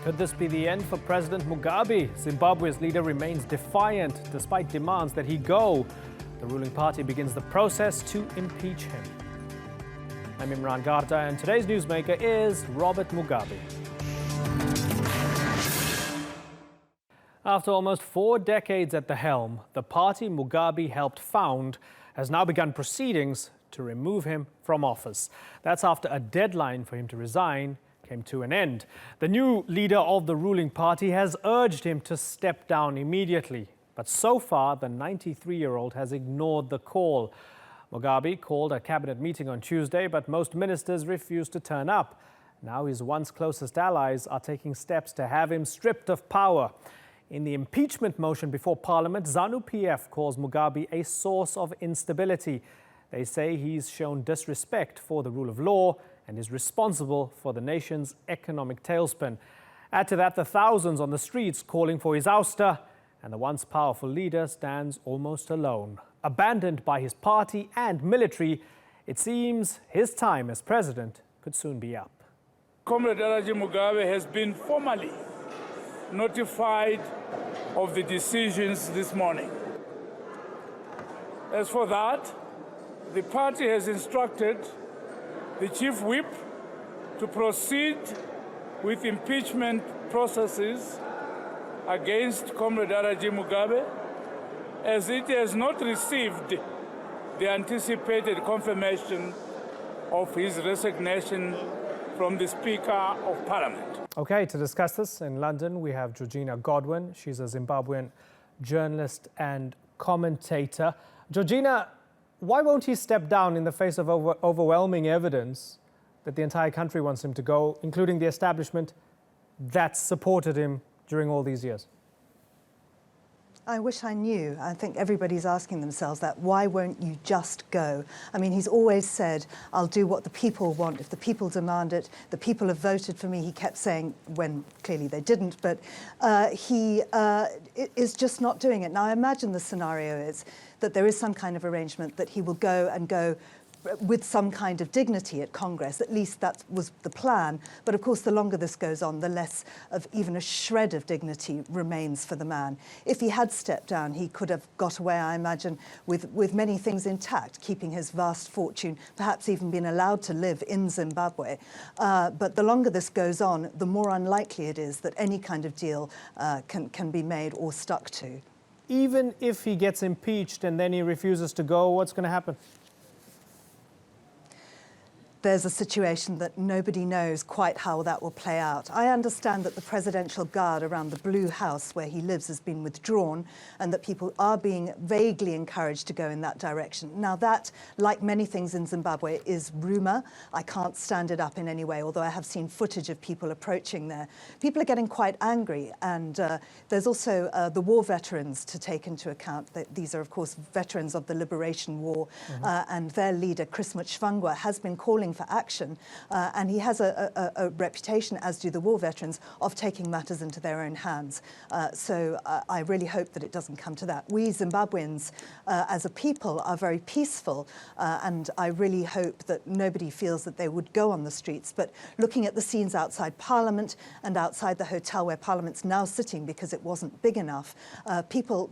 Could this be the end for President Mugabe? Zimbabwe's leader remains defiant despite demands that he go. The ruling party begins the process to impeach him. I'm Imran Garda, and today's newsmaker is Robert Mugabe. After almost 4 decades at the helm, the party Mugabe helped found has now begun proceedings to remove him from office. That's after a deadline for him to resign came to an end. The new leader of the ruling party has urged him to step down immediately. But so far, the 93-year-old has ignored the call. Mugabe called a cabinet meeting on Tuesday, but most ministers refused to turn up. Now his once closest allies are taking steps to have him stripped of power. In the impeachment motion before Parliament, ZANU-PF calls Mugabe a source of instability. They say he's shown disrespect for the rule of law and is responsible for the nation's economic tailspin. Add to that the thousands on the streets calling for his ouster, and the once powerful leader stands almost alone. Abandoned by his party and military, it seems his time as president could soon be up. Comrade Mugabe has been formally notified of the decisions this morning. As for that, the party has instructed the chief whip to proceed with impeachment processes against Comrade Mugabe, as it has not received the anticipated confirmation of his resignation from the Speaker of Parliament. Okay, to discuss this in London, we have Georgina Godwin. She's a Zimbabwean journalist and commentator. Georgina, why won't he step down in the face of overwhelming evidence that the entire country wants him to go, including the establishment that supported him during all these years? I wish I knew. I think everybody's asking themselves that. Why won't you just go? I mean, he's always said, I'll do what the people want. If the people demand it, the people have voted for me. He kept saying, when clearly they didn't, but he is just not doing it. Now, I imagine the scenario is that there is some kind of arrangement that he will go with some kind of dignity at Congress. At least that was the plan. But of course, the longer this goes on, the less of even a shred of dignity remains for the man. If he had stepped down, he could have got away, I imagine, with many things intact, keeping his vast fortune, perhaps even been allowed to live in Zimbabwe. But the longer this goes on, the more unlikely it is that any kind of deal can be made or stuck to. Even if he gets impeached and then he refuses to go, what's going to happen? There's a situation that nobody knows quite how that will play out. I understand that the presidential guard around the Blue House where he lives has been withdrawn and that people are being vaguely encouraged to go in that direction. Now that, like many things in Zimbabwe, is rumour. I can't stand it up in any way, although I have seen footage of people approaching there. People are getting quite angry, and there's also the war veterans to take into account. These are, of course, veterans of the Liberation War, and their leader, Chris Muchvangwa, has been calling for action, and he has a reputation, as do the war veterans, of taking matters into their own hands. So I really hope that it doesn't come to that. We Zimbabweans, as a people, are very peaceful, and I really hope that nobody feels that they would go on the streets. But looking at the scenes outside Parliament and outside the hotel where Parliament's now sitting because it wasn't big enough,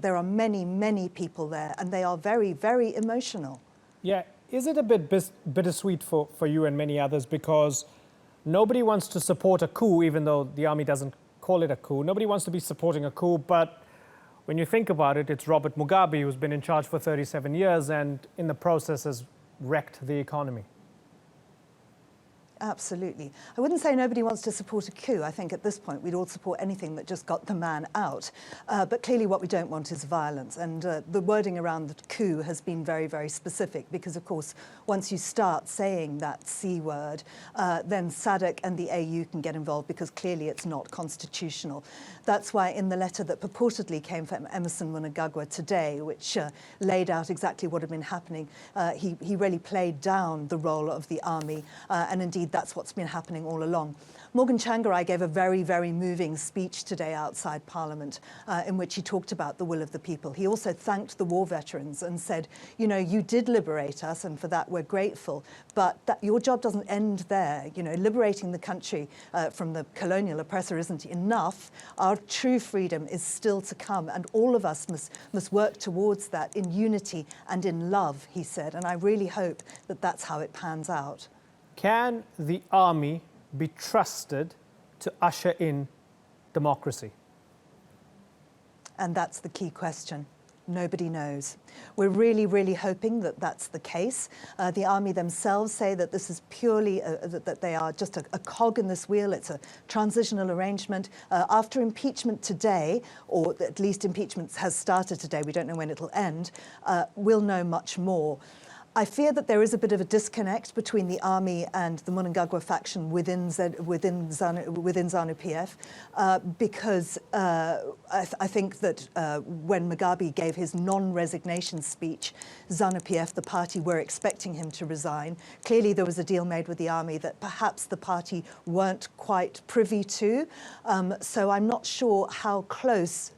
there are many, many people there, and they are very, very emotional. Yeah. Is it a bit bittersweet for you and many others, because nobody wants to support a coup, even though the army doesn't call it a coup? Nobody wants to be supporting a coup, but when you think about it, it's Robert Mugabe who's been in charge for 37 years and in the process has wrecked the economy. Absolutely. I wouldn't say nobody wants to support a coup. I think at this point we'd all support anything that just got the man out. But clearly what we don't want is violence. And the wording around the coup has been very, very specific because, of course, once you start saying that C word, then SADC and the AU can get involved because clearly it's not constitutional. That's why in the letter that purportedly came from Emmerson Mnangagwa today, which laid out exactly what had been happening, he really played down the role of the army and indeed that's what's been happening all along. Morgan Tsvangirai gave a very, very moving speech today outside Parliament in which he talked about the will of the people. He also thanked the war veterans and said, you know, you did liberate us, and for that we're grateful, but your job doesn't end there. You know, liberating the country from the colonial oppressor isn't enough. Our true freedom is still to come, and all of us must work towards that in unity and in love, he said, and I really hope that that's how it pans out. Can the army be trusted to usher in democracy? And that's the key question. Nobody knows. We're really, really hoping that that's the case. The army themselves say that this is purely, that they are just a cog in this wheel. It's a transitional arrangement. After impeachment today, or at least impeachment has started today, we don't know when it'll end, we'll know much more. I fear that there is a bit of a disconnect between the army and the Mnangagwa faction within ZANU-PF because I think that when Mugabe gave his non-resignation speech, ZANU-PF, the party, were expecting him to resign. Clearly there was a deal made with the army that perhaps the party weren't quite privy to. So I'm not sure how close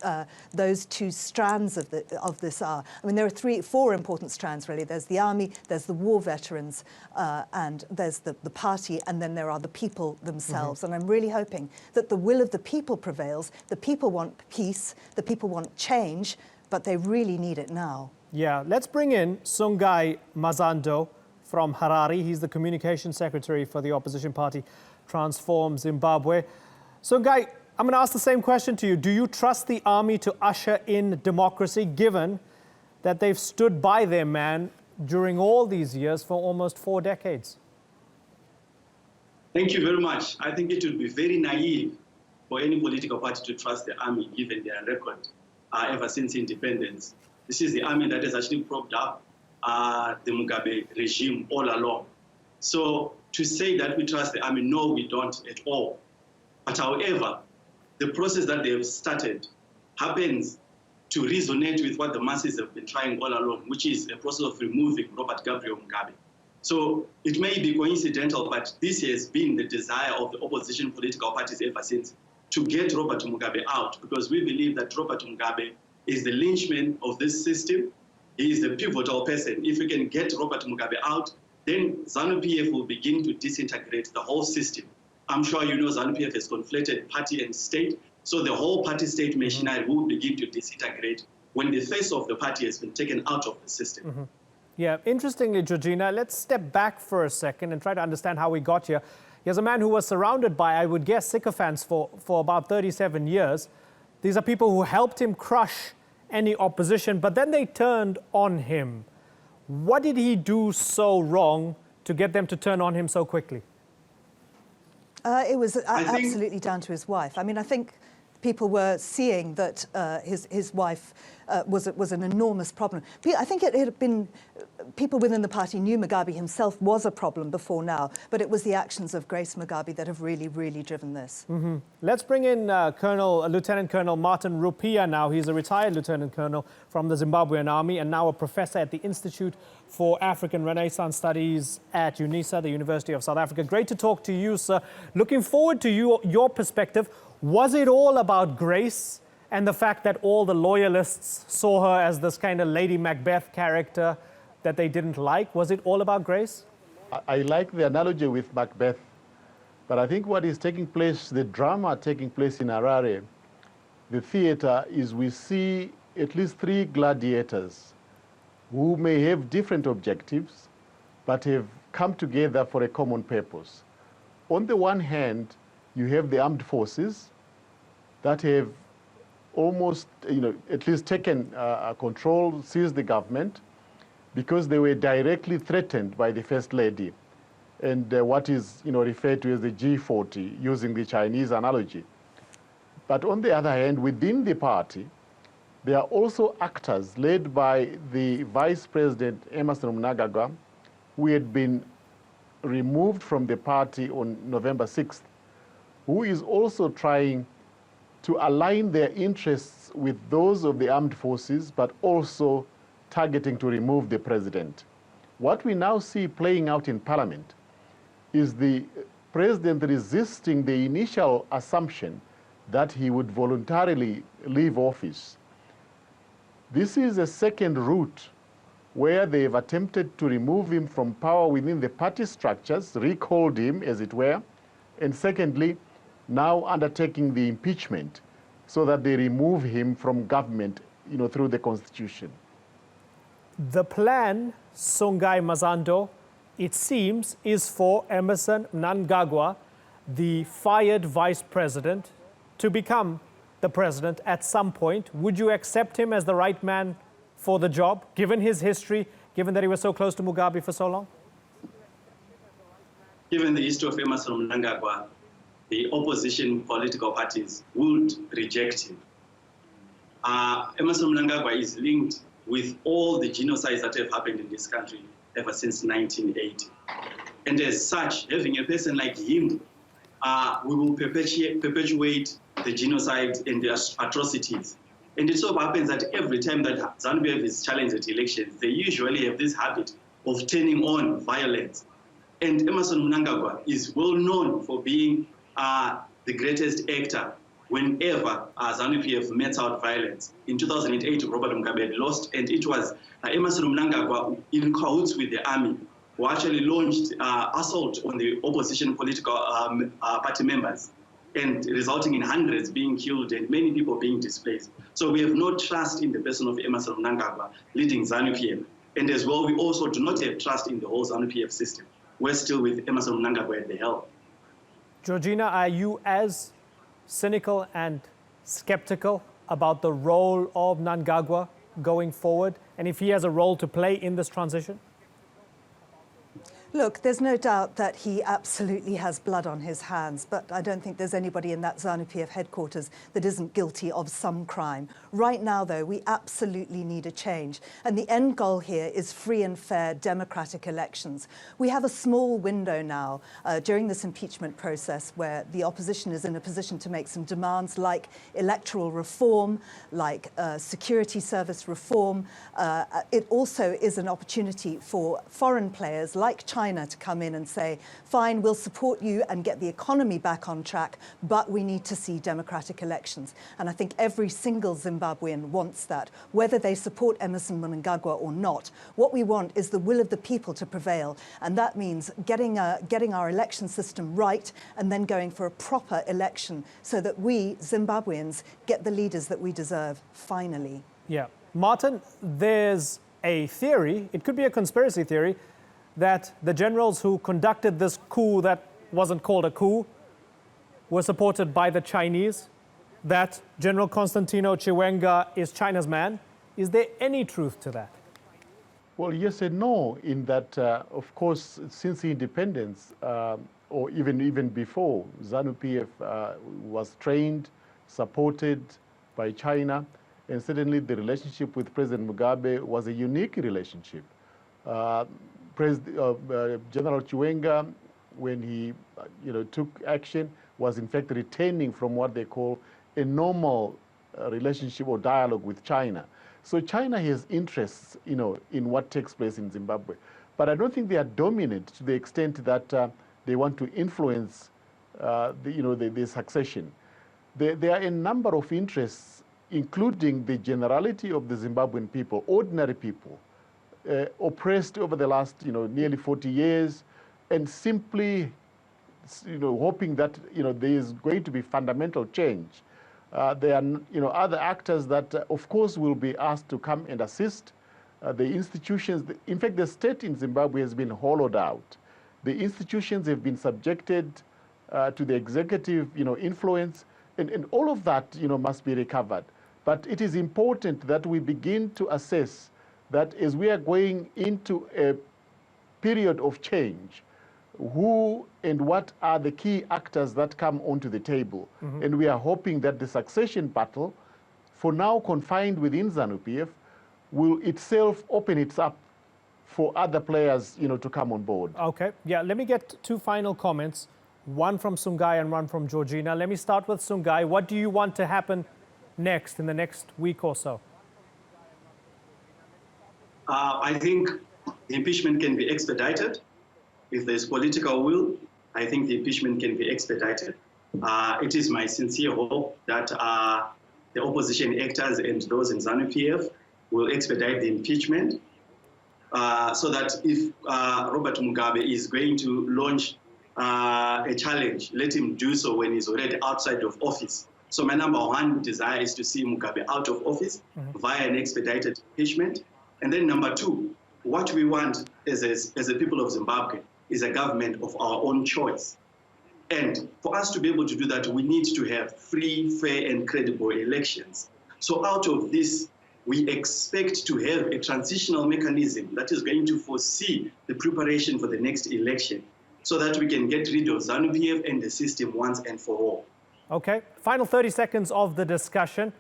those two strands of this are. I mean, there are four important strands, really. There's the army, there's the war veterans, and there's the party, and then there are the people themselves. And I'm really hoping that the will of the people prevails. The people want peace, the people want change, but they really need it now. Yeah, let's bring in Sungai Mazando from Harare. He's the communications secretary for the opposition party Transform Zimbabwe. Sungai, I'm going to ask the same question to you. Do you trust the army to usher in democracy, given that they've stood by their man during all these years for almost 4 decades? Thank you very much. I think it would be very naive for any political party to trust the army, given their record ever since independence. This is the army that has actually propped up the Mugabe regime all along. So to say that we trust the army, no, we don't at all. But however, the process that they have started happens to resonate with what the masses have been trying all along, which is a process of removing Robert Mugabe. So it may be coincidental, but this has been the desire of the opposition political parties ever since, to get Robert Mugabe out, because we believe that Robert Mugabe is the linchpin of this system. He is the pivotal person. If we can get Robert Mugabe out, then ZANU-PF will begin to disintegrate the whole system. I'm sure you know ZANU-PF has conflated party and state. So the whole party-state machinery will begin to disintegrate when the face of the party has been taken out of the system. Yeah, interestingly, Georgina, let's step back for a second and try to understand how we got here. Here's a man who was surrounded by, I would guess, sycophants for about 37 years. These are people who helped him crush any opposition, but then they turned on him. What did he do so wrong to get them to turn on him so quickly? It was absolutely down to his wife. I mean, I think people were seeing that his wife was an enormous problem. I think it had been, people within the party knew Mugabe himself was a problem before now, but it was the actions of Grace Mugabe that have really, really driven this. Let's bring in Lieutenant Colonel Martin Rupia now. He's a retired Lieutenant Colonel from the Zimbabwean Army and now a professor at the Institute for African Renaissance Studies at UNISA, the University of South Africa. Great to talk to you, sir. Looking forward to your perspective. Was it all about Grace and the fact that all the loyalists saw her as this kind of Lady Macbeth character that they didn't like? Was it all about Grace? I like the analogy with Macbeth, but I think what is taking place, the drama taking place in Harare, the theater, is we see at least 3 gladiators who may have different objectives, but have come together for a common purpose. On the one hand, you have the armed forces that have almost, at least taken control, seized the government, because they were directly threatened by the First Lady and what is referred to as the G40, using the Chinese analogy. But on the other hand, within the party, there are also actors led by the Vice President Emmerson Mnangagwa, who had been removed from the party on November 6th, who is also trying to align their interests with those of the armed forces, but also targeting to remove the president. What we now see playing out in Parliament is the president resisting the initial assumption that he would voluntarily leave office. This is a second route where they've attempted to remove him from power within the party structures, recalled him, as it were, and secondly, now undertaking the impeachment so that they remove him from government, through the constitution. The plan, Songai Mazando, it seems, is for Emmerson Mnangagwa, the fired vice president, to become the president at some point. Would you accept him as the right man for the job, given his history, given that he was so close to Mugabe for so long? Given the history of Emmerson Mnangagwa, the opposition political parties would reject him. Emmerson Mnangagwa is linked with all the genocides that have happened in this country ever since 1980. And as such, having a person like him, we will perpetuate the genocide and the atrocities. And it so happens that every time that ZANU-PF is challenged at elections, they usually have this habit of turning on violence. And Emmerson Mnangagwa is well known for being the greatest actor whenever ZANU-PF metes out violence. In 2008, Robert Mugabe lost, and it was Emmerson Mnangagwa in cahoots with the army who actually launched assault on the opposition political party members, and resulting in hundreds being killed and many people being displaced. So we have no trust in the person of Emmerson Mnangagwa leading ZANU-PF. And as well, we also do not have trust in the whole ZANU-PF system. We're still with Emmerson Mnangagwa at the helm. Georgina, are you as cynical and skeptical about the role of Mnangagwa going forward, and if he has a role to play in this transition? Look, there's no doubt that he absolutely has blood on his hands, but I don't think there's anybody in that ZANU-PF headquarters that isn't guilty of some crime. Right now, though, we absolutely need a change. And the end goal here is free and fair democratic elections. We have a small window now during this impeachment process where the opposition is in a position to make some demands like electoral reform, like security service reform. It also is an opportunity for foreign players like China to come in and say, fine, we'll support you and get the economy back on track, but we need to see democratic elections. And I think every single Zimbabwean wants that, whether they support Emmerson Mnangagwa or not. What we want is the will of the people to prevail, and that means getting our election system right and then going for a proper election so that we, Zimbabweans, get the leaders that we deserve, finally. Yeah. Martin, there's a theory, it could be a conspiracy theory, that the generals who conducted this coup that wasn't called a coup were supported by the Chinese, that General Constantino Chiwenga is China's man. Is there any truth to that? Well, yes and no, in that, of course, since independence, or even before, ZANU-PF was trained, supported by China, and certainly the relationship with President Mugabe was a unique relationship. General Chiwenga, when he took action, was in fact returning from what they call a normal relationship or dialogue with China. So China has interests, in what takes place in Zimbabwe. But I don't think they are dominant to the extent that they want to influence the succession. There are a number of interests, including the generality of the Zimbabwean people, ordinary people, oppressed over the last, nearly 40 years, and simply, hoping that, there is going to be fundamental change. There are, other actors that, of course, will be asked to come and assist. The institutions, in fact, the state in Zimbabwe has been hollowed out. The institutions have been subjected to the executive, influence, and all of that, must be recovered. But it is important that we begin to assess that as we are going into a period of change, who and what are the key actors that come onto the table. Mm-hmm. And we are hoping that the succession battle, for now confined within ZANU-PF, will itself open it up for other players, to come on board. Okay, yeah, let me get two final comments, one from Songai and one from Georgina. Let me start with Songai. What do you want to happen next, in the next week or so? I think the impeachment can be expedited if there's political will. I think the impeachment can be expedited. It is my sincere hope that the opposition actors and those in ZANU-PF will expedite the impeachment so that if Robert Mugabe is going to launch a challenge, let him do so when he's already outside of office. So my number one desire is to see Mugabe out of office via an expedited impeachment. And then number two, what we want as a people of Zimbabwe is a government of our own choice. And for us to be able to do that, we need to have free, fair, and credible elections. So out of this, we expect to have a transitional mechanism that is going to foresee the preparation for the next election so that we can get rid of ZANU-PF and the system once and for all. Okay, final 30 seconds of the discussion.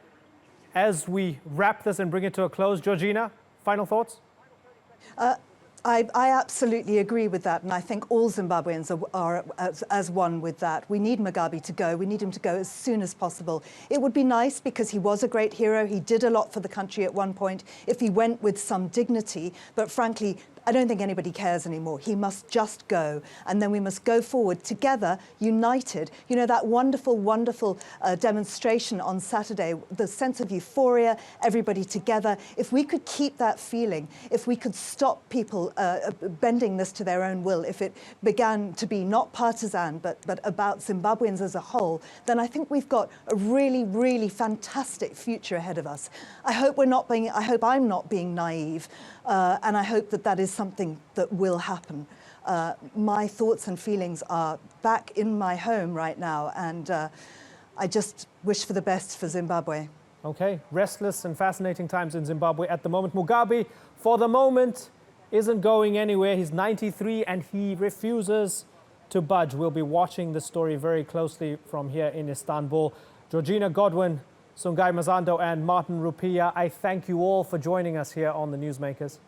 As we wrap this and bring it to a close, Georgina, final thoughts? I absolutely agree with that, and I think all Zimbabweans are as one with that. We need Mugabe to go. We need him to go as soon as possible. It would be nice, because he was a great hero. He did a lot for the country at one point, if he went with some dignity. But frankly, I don't think anybody cares anymore. He must just go, and then we must go forward together, united. You know, that wonderful, wonderful demonstration on Saturday, the sense of euphoria, everybody together. If we could keep that feeling, if we could stop people bending this to their own will, if it began to be not partisan, but about Zimbabweans as a whole, then I think we've got a really, really fantastic future ahead of us. I hope I'm not being naive, and I hope that is something that will happen. My thoughts and feelings are back in my home right now, and I just wish for the best for Zimbabwe. Okay, restless and fascinating times in Zimbabwe at the moment. Mugabe, for the moment, isn't going anywhere. He's 93 and he refuses to budge. We'll be watching the story very closely from here in Istanbul. Georgina Godwin, Sungai Mazando and Martin Rupia, I thank you all for joining us here on the Newsmakers.